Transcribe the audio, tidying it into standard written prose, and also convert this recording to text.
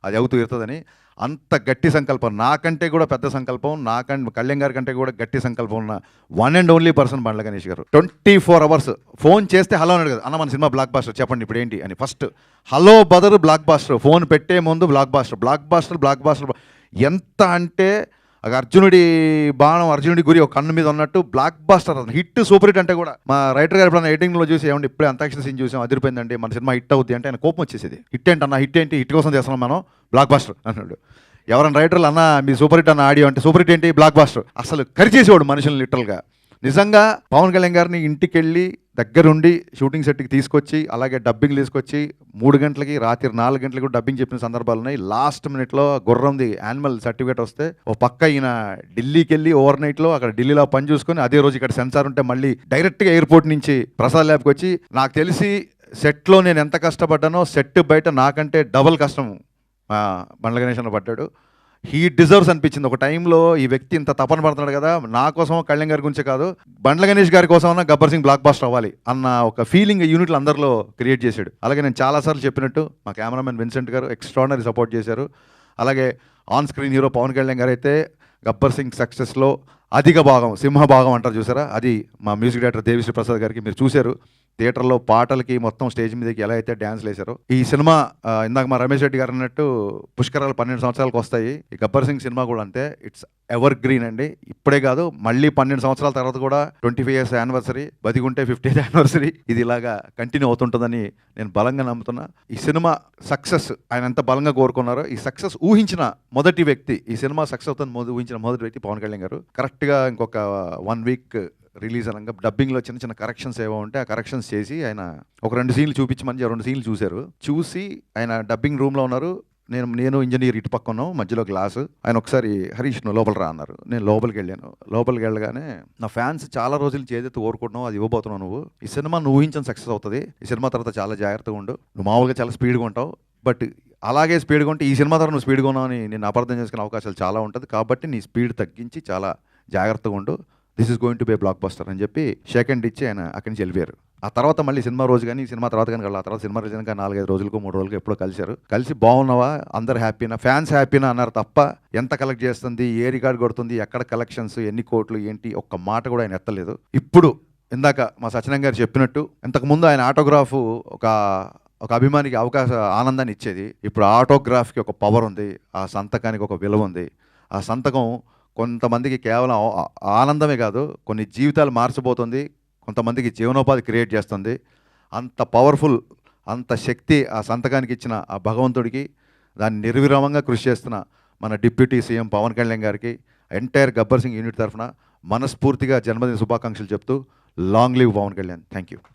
అది అవుతూ ఇరుతుందని. అంత గట్టి సంకల్పం, నాకంటే కూడా పెద్ద సంకల్పం, కళ్యాణ్ గారి కంటే కూడా గట్టి సంకల్పం ఉన్న one and only person Bandla Ganesh గారు. 24 hours ఫోన్ చేస్తే హలో అని అడగదు, అన్న మన సినిమా బ్లాక్ బాస్టర్ చెప్పండి ఇప్పుడు ఏంటి అని. First hello brother blockbuster, phone పెట్టే ముందు బ్లాక్ బాస్టర్. ఎంత అంటే అర్జునుడి బాణం అర్జునుడి గురి ఒక కన్ను మీద ఉన్నట్టు blockbuster, hit super hit అంటే కూడా మా రైటర్ గారు ఎప్పుడన్నా ఎడిటింగ్లో చూసి ఏమంటే ఇప్పుడే అంతాక్షరి సీన్ చూసాం అదిరిపోయిందండి, మన సినిమా హిట్ అవుద్ది అంటే ఆయన కోపం వచ్చేసేది. హిట్ ఏంటన్నా, హిట్ ఏంటి, హిట్ కోసం చేస్తున్నాం మనం బ్లాక్ బాస్టర్ అన్నాడు. ఎవరైనా రైటర్లు అన్న మీ సూపర్ హిట్ అన్న ఆడియో అంటే సూపర్ హిట్ ఏంటి బ్లాక్ బాస్టర్, అసలు కరిచేసేవాడు మనుషులు లిటరల్గా. నిజంగా పవన్ కళ్యాణ్ గారిని ఇంటికి వెళ్ళి దగ్గరుండి షూటింగ్ సెట్కి తీసుకొచ్చి అలాగే డబ్బింగ్ తీసుకొచ్చి 3 గంటలకి రాత్రి 4 గంటలకు కూడా డబ్బింగ్ చెప్పిన సందర్భాలు ఉన్నాయి. లాస్ట్ మినిట్లో గుర్రంది యానిమల్ సర్టిఫికేట్ వస్తే ఓ పక్క ఈయన ఢిల్లీకి వెళ్ళి ఓవర్ నైట్లో అక్కడ ఢిల్లీలో పని చూసుకొని అదే రోజు ఇక్కడ సెన్సార్ ఉంటే మళ్ళీ డైరెక్ట్గా ఎయిర్పోర్ట్ నుంచి ప్రసాద్ ల్యాబ్కి వచ్చి, నాకు తెలిసి సెట్లో నేను ఎంత కష్టపడ్డానో సెట్ బయట నాకంటే డబల్ కష్టం బండ్ల గణేష్ అన్న పడ్డాడు. హీ డిజర్వ్స్ అనిపించింది. ఒక టైంలో ఈ వ్యక్తి ఇంత తపన పడుతున్నాడు కదా, నా కోసం కళ్యాణ్ గారి గురించే కాదు బండ్ల గణేష్ గారి కోసం గబ్బర్ సింగ్ బ్లాక్ బాస్టర్ అవ్వాలి అన్న ఒక ఫీలింగ్ యూనిట్లు అందరిలో క్రియేట్ చేశాడు. అలాగే నేను చాలాసార్లు చెప్పినట్టు మా కెమెరామెన్ విన్సెంట్ గారు ఎక్స్ట్రాడినరీ సపోర్ట్ చేశారు. అలాగే on screen hero Pawan Kalyan గారు అయితే గబ్బర్ సింగ్ సక్సెస్లో అధిక భాగం, సింహభాగం అంటారు చూసారా, అది మా మ్యూజిక్ డైరెక్టర్ దేవిశ్రీ ప్రసాద్ గారికి మీరు చూశారు. థియేటర్లో పాటలకి మొత్తం స్టేజ్ మీదకి ఎలా అయితే డ్యాన్స్లు వేశారో. ఈ సినిమా ఇందాక మా రమేష్ రెడ్డి గారు అన్నట్టు పుష్కరాలు 12 సంవత్సరాలకు వస్తాయి. ఈ గబ్బర్ సింగ్ సినిమా కూడా అంతే, ఇట్స్ ఎవర్ గ్రీన్ అండి. ఇప్పుడే కాదు మళ్ళీ 12 సంవత్సరాల తర్వాత కూడా 25 years యానివర్సరీ, బతికుంటే 50th యానివర్సరీ, ఇది ఇలాగా కంటిన్యూ అవుతుంటుందని నేను బలంగా నమ్ముతున్నా. ఈ సినిమా సక్సెస్ ఆయన ఎంత బలంగా కోరుకున్నారో, ఈ సక్సెస్ ఊహించిన మొదటి వ్యక్తి, ఈ సినిమా సక్సెస్ అవుతుంది ఊహించిన మొదటి వ్యక్తి పవన్ కళ్యాణ్ గారు. కరెక్ట్గా ఇంకొక 1 week రిలీజ్ అనగా డబ్బింగ్లో చిన్న చిన్న కరెక్షన్స్ ఏవో ఉంటే ఆ కరెక్షన్స్ చేసి ఆయన ఒక 2 సీన్లు చూపించమని 2 సీన్లు చూశారు. చూసి ఆయన డబ్బింగ్ రూమ్లో ఉన్నారు, నేను ఇంజనీర్ ఇటు పక్క ఉన్నాం, మధ్యలో గ్లాసు. ఆయన ఒకసారి హరీష్ నువ్వు లోపల రా అన్నారు. నేను లోపలికి వెళ్ళాను. లోపలికి వెళ్ళగానే నా ఫ్యాన్స్ చాలా రోజులు చేదైతే ఓరుకుంటున్నావు అది ఇవ్వబోతున్నావు నువ్వు, ఈ సినిమా నువ్వు ఊహించిన సక్సెస్ అవుతుంది, ఈ సినిమా తర్వాత చాలా జాగ్రత్తగా ఉండు, నువ్వు మామూలుగా చాలా స్పీడ్గా ఉంటావు బట్ అలాగే స్పీడ్గా ఉంటే ఈ సినిమా తర్వాత నువ్వు స్పీడ్గా ఉన్నావు అని నేను అపార్థం చేసుకునే అవకాశాలు చాలా ఉంటుంది, కాబట్టి నీ స్పీడ్ తగ్గించి చాలా జాగ్రత్తగా ఉండు, this is going to be blockbuster అని చెప్పి షేక్ హ్యాండ్ ఇచ్చి ఆయన అక్కడి నుంచి వెళ్ళిపోయారు. ఆ తర్వాత మళ్ళీ సినిమా రోజు కానీ సినిమా తర్వాత కానీ ఆ తర్వాత సినిమా రోజు కానీ 4-5 రోజులకు 3 రోజులకు ఎప్పుడో కలిశారు. కలిసి బాగున్నావా, అందరు హ్యాపీనా, ఫ్యాన్స్ హ్యాపీనా అన్నారు తప్ప ఎంత కలెక్ట్ చేస్తుంది, ఏ రికార్డ్ కొడుతుంది, ఎక్కడ కలెక్షన్స్, ఎన్ని కోట్లు ఏంటి ఒక్క మాట కూడా ఆయన ఎత్తలేదు. ఇప్పుడు ఇందాక మా సత్యనారాయణ గారు చెప్పినట్టు ఇంతకుముందు ఆయన ఆటోగ్రాఫ్ ఒక అభిమానికి ఆనందాన్ని ఇచ్చేది, ఇప్పుడు ఆటోగ్రాఫ్కి ఒక పవర్ ఉంది, ఆ సంతకానికి ఒక విలువ ఉంది. ఆ సంతకం కొంతమందికి కేవలం ఆనందమే కాదు కొన్ని జీవితాలు మార్చబోతుంది, కొంతమందికి జీవనోపాధి క్రియేట్ చేస్తుంది. అంత పవర్ఫుల్, అంత శక్తి ఆ సంతకానికి ఇచ్చిన ఆ భగవంతుడికి, దాన్ని నిర్విరామంగా కృషి చేస్తున్న మన డిప్యూటీ సీఎం పవన్ కళ్యాణ్ గారికి ఎంటైర్ గబ్బర్ సింగ్ యూనిట్ తరఫున మనస్ఫూర్తిగా జన్మదిన శుభాకాంక్షలు చెప్తూ long live Pawan Kalyan. Thank you.